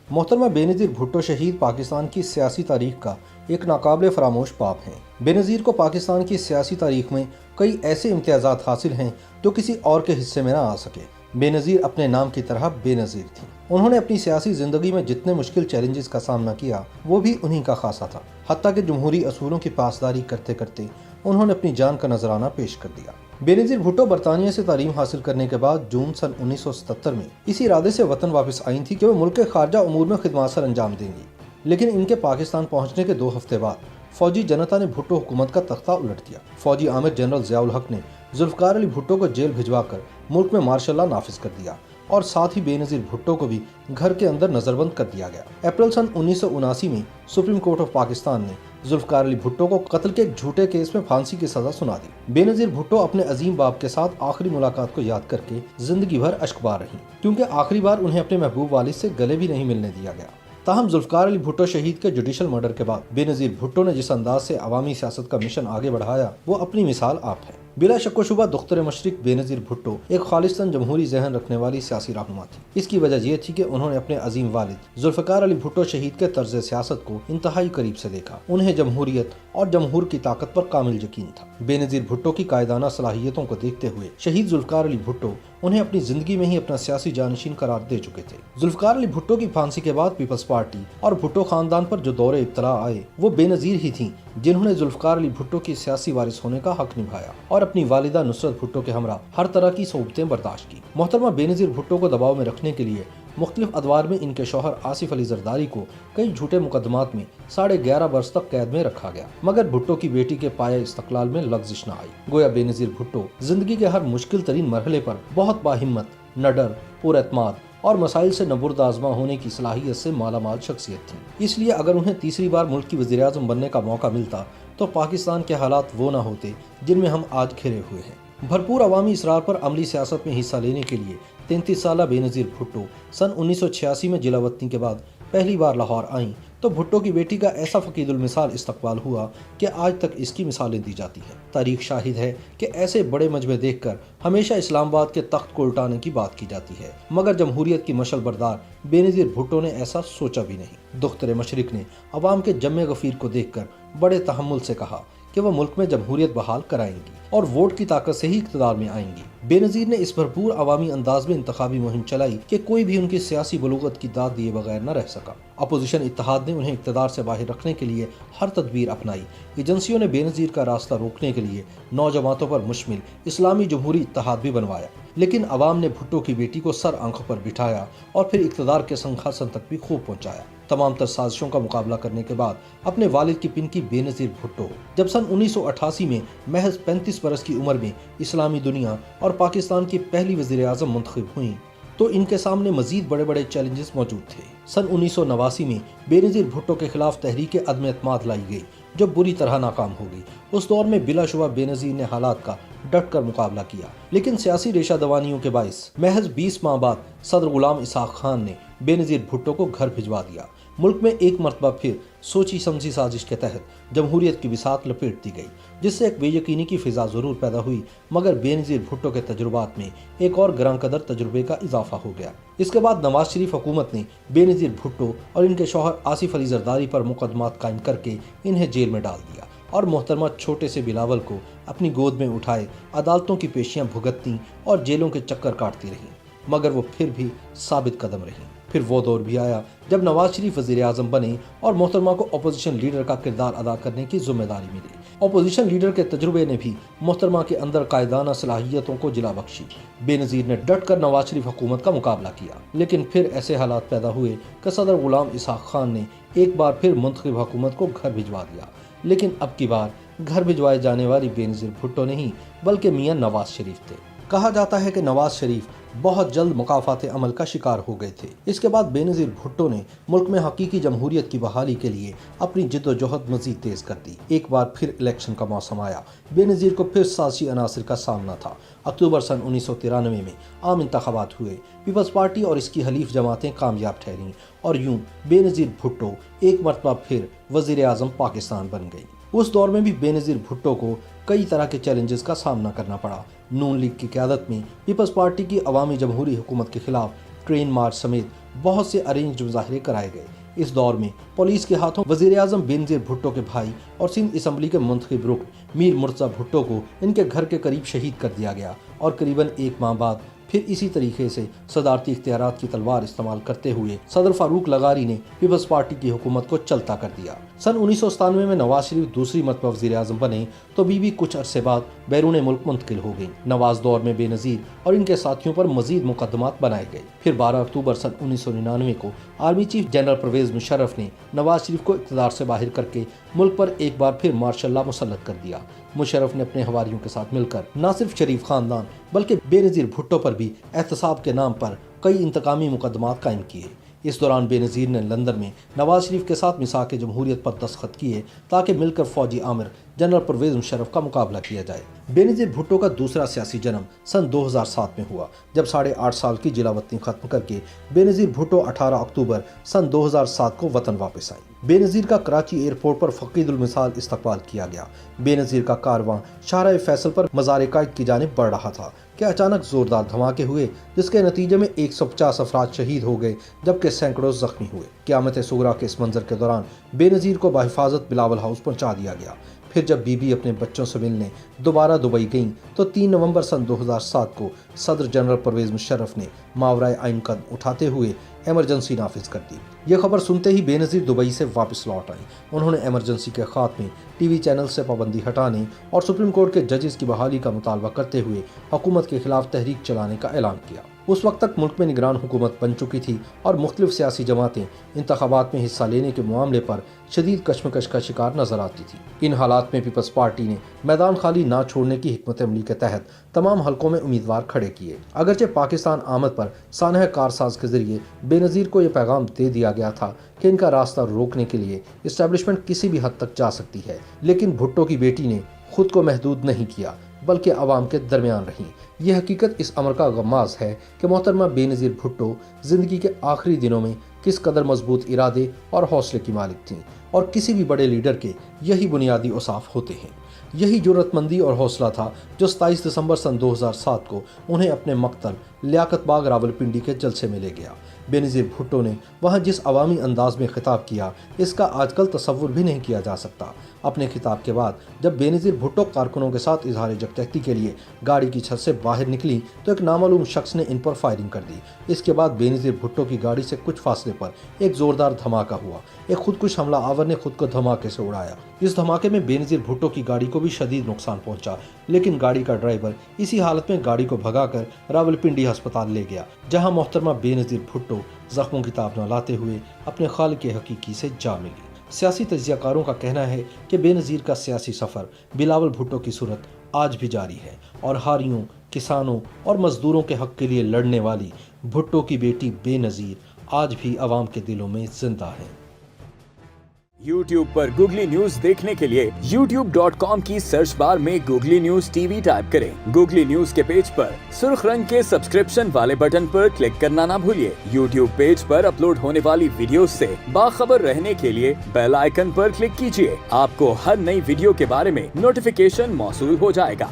मोहतरमा बेनज़ीर भुट्टो शहीद पाकिस्तान की सियासी तारीख का एक नाकाबिल फरामोश बाब हैं। बेनज़ीर को पाकिस्तान की सियासी तारीख में कई ऐसे इम्तियाज़ात हासिल हैं जो किसी और के हिस्से में न आ सके। बेनज़ीर अपने नाम की तरह बेनज़ीर थी। उन्होंने अपनी सियासी ज़िंदगी में जितने मुश्किल चैलेंजेस का सामना किया वो भी उन्हीं का खासा था। हत्ता कि जमहूरी असूलों की पासदारी करते करते उन्होंने अपनी जान का नजराना पेश कर दिया। बेनज़ीर भुट्टो बरतानिया से तालीम हासिल करने के बाद जून सन 1977 में इसी इरादे से वतन वापस आई थी कि वो मुल्क के खारजा उमूर में खिदमत सर अंजाम देंगी। लेकिन इनके पाकिस्तान पहुंचने के 2 हफ्ते बाद फौजी जनता ने भुट्टो हुकूमत का तख्ता उलट दिया। फौजी आमिर जनरल ज़ियाउल हक ने जुल्फ़िकार अली भुट्टो को जेल भिजवाकर मुल्क में मार्शल लॉ नाफिज कर दिया और साथ ही बेनज़ीर भुट्टो को भी घर के अंदर नजरबंद कर दिया गया। अप्रैल सन 1979 में सुप्रीम कोर्ट ऑफ पाकिस्तान ने जुल्फ़िकार अली भुट्टो को कत्ल के एक झूठे केस में फांसी की सजा सुना दी। बेनज़ीर भुट्टो अपने अजीम बाप के साथ आखिरी मुलाकात को याद करके जिंदगी भर अश्कबार रही, क्योंकि आखिरी बार उन्हें अपने महबूब वालिद से गले भी नहीं मिलने दिया गया। ताहम जुल्फ़िकार अली भुट्टो शहीद के जुडिशल मर्डर के बाद बेनज़ीर भुट्टो ने जिस अंदाज से अवामी सियासत का मिशन आगे बढ़ाया वो अपनी मिसाल आप है। बिला शक व शुबा दुख्तर मशरिक बेनज़ीर भुट्टो एक खालिस्तन जमहूरी जहन रखने वाली सियासी रहनुमा थी। इसकी वजह यह थी कि उन्होंने अपने अजीम वालिद जुल्फ़िकार अली भुट्टो शहीद के तर्ज सियासत को इंतहाई करीब से देखा। उन्हें जमहूरियत और जमहूर की ताकत पर कामिल यकीन था। बेनज़ीर भुट्टो की कायदाना सलाहियतों को देखते हुए शहीद जुल्फ़िकार अली भुट्टो उन्हें अपनी जिंदगी में ही अपना सियासी जानशीन करार दे चुके थे। जुल्फ़िकार अली भुट्टो की फांसी के बाद पीपल्स पार्टी और भुट्टो खानदान पर जो दौरे इब्तला आए वो बेनज़ीर ही थी जिन्होंने जुल्फ़िकार अली भुट्टो की सियासी वारिस होने का हक निभाया और अपनी वालिदा नुसरत भुट्टो के हमरा हर तरह की सोबतें बर्दाश्त की। मोहतरमा बेनज़ीर भुट्टो को दबाव में रखने के लिए मुख्तलिफ अदवार में इनके शौहर आसिफ अली जरदारी को कई झूठे मुकदमात में 11.5 वर्ष तक कैद में रखा गया, मगर भुट्टो की बेटी के पाया इस्तकलाल में लग़ज़िश न आई। गोया बेनज़ीर भुट्टो जिंदगी के हर मुश्किल तरीन मरहले पर बहुत बाहिम्मत, नडर, पुरएतमाद और मसाइल से नबुर्द आज़मा होने की सलाहियत से मालामाल शख्सियत थी। इसलिए अगर उन्हें तीसरी बार मुल्क की वज़ीर आज़म बनने का मौका मिलता तो पाकिस्तान के हालात वो ना होते जिनमें हम आज घिरे हुए हैं। भरपूर अवामी इसरार पर अमली सियासत में हिस्सा लेने के लिए 33 साला बेनज़ीर भुट्टो सन 1986 में जिला वतनी के बाद पहली बार लाहौर आईं तो भुट्टो की बेटी का ऐसा फ़कीदुल मिसाल इस्तकबाल हुआ कि आज तक इसकी मिसालें दी जाती हैं। तारीख शाहिद है कि ऐसे बड़े मजमे देखकर हमेशा इस्लामाबाद के तख्त को उल्टाने की बात की जाती है, मगर जमहूरियत की मशल बरदार बेनज़ीर भुट्टो ने ऐसा सोचा भी नहीं। दुख्तर मशरिक ने अवाम के जम्मे गफीर को देखकर बड़े तहम्मुल से कहा कि वह मुल्क में जमहूरियत बहाल कराएंगी और वोट की ताकत से ही इक़्तिदार में आएंगी। बेनज़ीर ने इस भरपूर अवामी अंदाज में इंतखाबी मुहिम चलाई कि कोई भी उनकी सियासी बलूगत की दाद दिए बगैर न रह सका। अपोजिशन इत्तेहाद ने उन्हें इक़्तिदार से बाहर रखने के लिए हर तदबीर अपनाई। एजेंसियों ने बेनज़ीर का रास्ता रोकने के लिए नौजवानों पर मुश्तमिल इस्लामी जमहूरी इत्तेहाद भी बनवाया, लेकिन अवाम ने भुट्टो की बेटी को सर आंखों पर बिठाया और फिर इक़्तिदार के संघासन तक भी खूब पहुँचाया। तमाम तर साजिशों का मुकाबला करने के बाद अपने वालिद की पिनकी बेनज़ीर भुट्टो जब सन 1988 में महज 35 बरस की उम्र में इस्लामी दुनिया और पाकिस्तान की पहली वज़ीर आज़म मुंतखब हुई तो इनके सामने मजीद बड़े बड़े चैलेंजेस मौजूद थे। सन 1989 में बेनज़ीर भुट्टो के खिलाफ तहरीक अदम एतमाद लाई गई जो बुरी तरह नाकाम हो गई। उस दौर में बिलाशुबा बेनज़ीर ने हालात का डट कर मुकाबला किया, लेकिन सियासी रेशा दवानियों के बाइस महज 20 माह बाद सदर गुलाम इसाक खान ने बेनज़ीर भुट्टो को घर भिजवा दिया। मुल्क में एक मरतबा फिर सोची समझी साजिश के तहत जमहूरियत की बिसात लपेट दी गई, जिससे एक बेयकीनी की फिजा ज़रूर पैदा हुई, मगर बेनज़ीर भुट्टो के तजुर्बात में एक और ग्रां कदर तजुर्बे का इजाफा हो गया। इसके बाद नवाज शरीफ हुकूमत ने बेनज़ीर भुट्टो और इनके शौहर आसिफ अली जरदारी पर मुकदमात कायम करके इन्हें जेल में डाल दिया और मोहतरमा छोटे से बिलावल को अपनी गोद में उठाए अदालतों की पेशियां भुगतती और जेलों के चक्कर काटती रहीं, मगर वो फिर भी साबित कदम रहीं। फिर वो दौर भी आया जब नवाज शरीफ वज़ीर आज़म बने और मोहतरमा को अपोजिशन लीडर का किरदार अदा करने की जिम्मेदारी मिली। अपोजिशन लीडर के तजुर्बे ने भी मोहतरमा के अंदर कायदाना सलाहियतों को जिला बख्शी। बेनज़ीर ने डट कर नवाज शरीफ हुकूमत का मुकाबला किया, लेकिन फिर ऐसे हालात पैदा हुए कि सदर गुलाम इसाक खान ने एक बार फिर मुंतखब हुकूमत को घर भिजवा दिया। लेकिन अब की बार घर भिजवाए जाने वाली बेनज़ीर भुट्टो नहीं बल्कि मियां नवाज शरीफ थे। कहा जाता है कि नवाज शरीफ बहुत जल्द मुकाफात अमल का शिकार हो गए थे। इसके बाद बेनज़ीर भुट्टो ने मुल्क में हकीकी जमहूरियत की बहाली के लिए अपनी जिद्दोजहद मजीद तेज कर दी। एक बार फिर इलेक्शन का मौसम आया। बेनज़ीर को फिर साजिशी अनासर का सामना था। अक्टूबर सन 1993 में आम इंतखाबात हुए। पीपल्स पार्टी और इसकी हलीफ जमातें कामयाब ठहरीं और यूं बेनज़ीर भुट्टो एक मरतबा फिर वज़ीर आज़म पाकिस्तान बन गई। उस दौर में भी बेनज़ीर भुट्टो को कई तरह के चैलेंजेस का सामना करना पड़ा। नून लीग की क़यादत में पीपल्स पार्टी की अवामी जमहूरी हुकूमत के खिलाफ ट्रेन मार्च समेत बहुत से अरेंज्ड मुजाहरे कराए गए। इस दौर में पुलिस के हाथों वजीर आजम बेनजीर भुट्टो के भाई और सिंध असम्बली के मुंतखब रुकन मीर मुर्तज़ा भुट्टो को इनके घर के करीब शहीद कर दिया गया और करीबन एक माह बाद फिर इसी तरीके से सदारती इख्तियारात की तलवार इस्तेमाल करते हुए सदर फारूक लगारी ने पीपल्स पार्टी की हुकूमत को चलता कर दिया। सन 1997 में नवाज शरीफ दूसरी मरतबा वज़ीर आज़म बने तो बीबी कुछ अरसे बाद बैरून मुल्क मुंतकिल हो गई। नवाज दौर में बेनज़ीर और इनके साथियों पर मजीद मुकदमात बनाए गए। फिर 12 अक्टूबर सन 1999 को army chief general Parvez Musharraf ने नवाज शरीफ को इक़्तिदार से बाहर करके मुल्क पर एक बार फिर मार्शल लॉ मुसल्लत कर दिया। मुशर्रफ ने अपने हवारियों के साथ मिलकर न सिर्फ शरीफ खानदान बल्कि बेनज़ीर भुट्टो पर भी एहतसाब के नाम पर कई इंतकामी मुकदमात कायम किए। इस दौरान बेनज़ीर ने लंदन में नवाज शरीफ के साथ मिसाक जमहूरियत पर दस्तखत किए ताकि मिलकर फौजी आमिर जनरल परवेज मुशर्रफ का मुकाबला किया जाए। बेनज़ीर भुट्टो का दूसरा सियासी जन्म सन 2007 में हुआ, जब 8.5 साल की जिलावतनी खत्म करके बेनज़ीर भुट्टो 18 अक्टूबर सन 2007 को वतन वापस आई। बेनज़ीर का कराची एयरपोर्ट पर फ़कीदुल मिसाल इस्तकबाल किया गया। बेनज़ीर का कारवां शाहराह फैसल पर मज़ार कायद की जानिब बढ़ रहा था कि अचानक जोरदार धमाके हुए, जिसके नतीजे में 150 अफराद शहीद हो गए जबकि सैकड़ों जख्मी हुए। क़यामत सुगरा के इस मंजर के दौरान बेनज़ीर को बहिफाजत बिलावल हाउस पहुंचा दिया गया। फिर जब बीबी अपने बच्चों से मिलने दोबारा दुबई गईं तो 3 नवंबर सन 2007 को सदर जनरल परवेज मुशर्रफ ने मावराए आइन कदम उठाते हुए इमरजेंसी नाफिज कर दी। ये खबर सुनते ही बेनज़ीर दुबई से वापस लौट आए। उन्होंने इमरजेंसी के खात्मे, टीवी चैनल से पाबंदी हटाने और सुप्रीम कोर्ट के जजेस की बहाली का मुतालबा करते हुए हुकूमत के खिलाफ तहरीक चलाने का ऐलान किया। उस वक्त तक मुल्क में निगरान हुकूमत बन चुकी थी और मुख्तलिफ सियासी जमातें इंतखाबात में हिस्सा लेने के मामले पर शदीद कशमकश का शिकार नजर आती थी। इन हालात में पीपल्स पार्टी ने मैदान खाली ना छोड़ने की हिकमत अमली के तहत तमाम हलकों में उम्मीदवार खड़े किए। अगरचे पाकिस्तान आमद पर सानह कारसाज के जरिए बेनज़ीर को यह पैगाम दे दिया गया था कि इनका रास्ता रोकने के लिए इस्टेब्लिशमेंट किसी भी हद तक जा सकती है, लेकिन भुट्टो की बेटी ने खुद को महदूद नहीं किया बल्कि अवाम के दरमियान रही। यह हकीकत इस अमर का गमाज है कि मोहतरमा बेनज़ीर भुट्टो जिंदगी के आखिरी दिनों में किस कदर मजबूत इरादे और हौसले की मालिक थीं, और किसी भी बड़े लीडर के यही बुनियादी औसाफ होते हैं। यही जुर्रतमंदी और हौसला था जो 27 दिसंबर सन 2007 को उन्हें अपने मक्तल लियाकत बाग रावलपिंडी के जलसे में ले गया। बेनज़ीर भुट्टो ने वहां जिस अवामी अंदाज में खिताब किया, इसका आजकल तसव्वुर भी नहीं किया जा सकता। अपने खिताब के बाद जब बेनज़ीर भुट्टो कारकुनों के साथ इजहार यकजहती के लिए गाड़ी की छत से बाहर निकली तो एक नामालूम शख्स ने इन पर फायरिंग कर दी। इसके बाद बेनज़ीर भुट्टो की गाड़ी से कुछ फासले पर एक जोरदार धमाका हुआ। एक खुदकुश हमला आवर ने खुद को धमाके से उड़ाया। इस धमाके में बेनज़ीर भुट्टो की गाड़ी को भी शदीद नुकसान पहुंचा, लेकिन गाड़ी का ड्राइवर इसी हालत में गाड़ी को भगाकर रावलपिंडी अस्पताल ले गया, जहां मोहतरमा बेनज़ीर भुट्टो जख्मों की ताब न लाते हुए अपने खालिक हकीकी से जा मिली। सियासी तज्जियाकारों का कहना है कि बेनज़ीर का सियासी सफ़र बिलावल भुट्टो की सूरत आज भी जारी है और हारियों, किसानों और मजदूरों के हक के लिए लड़ने वाली भुट्टो की बेटी बेनज़ीर आज भी अवाम के दिलों में जिंदा है। YouTube पर गूगली न्यूज देखने के लिए youtube.com की सर्च बार में गूगली न्यूज टीवी टाइप करें। गूगली न्यूज के पेज पर सुर्ख रंग के सब्सक्रिप्शन वाले बटन पर क्लिक करना ना भूलिए। YouTube पेज पर अपलोड होने वाली वीडियोस से बाखबर रहने के लिए बेल आइकन पर क्लिक कीजिए। आपको हर नई वीडियो के बारे में नोटिफिकेशन मौसूल हो जाएगा।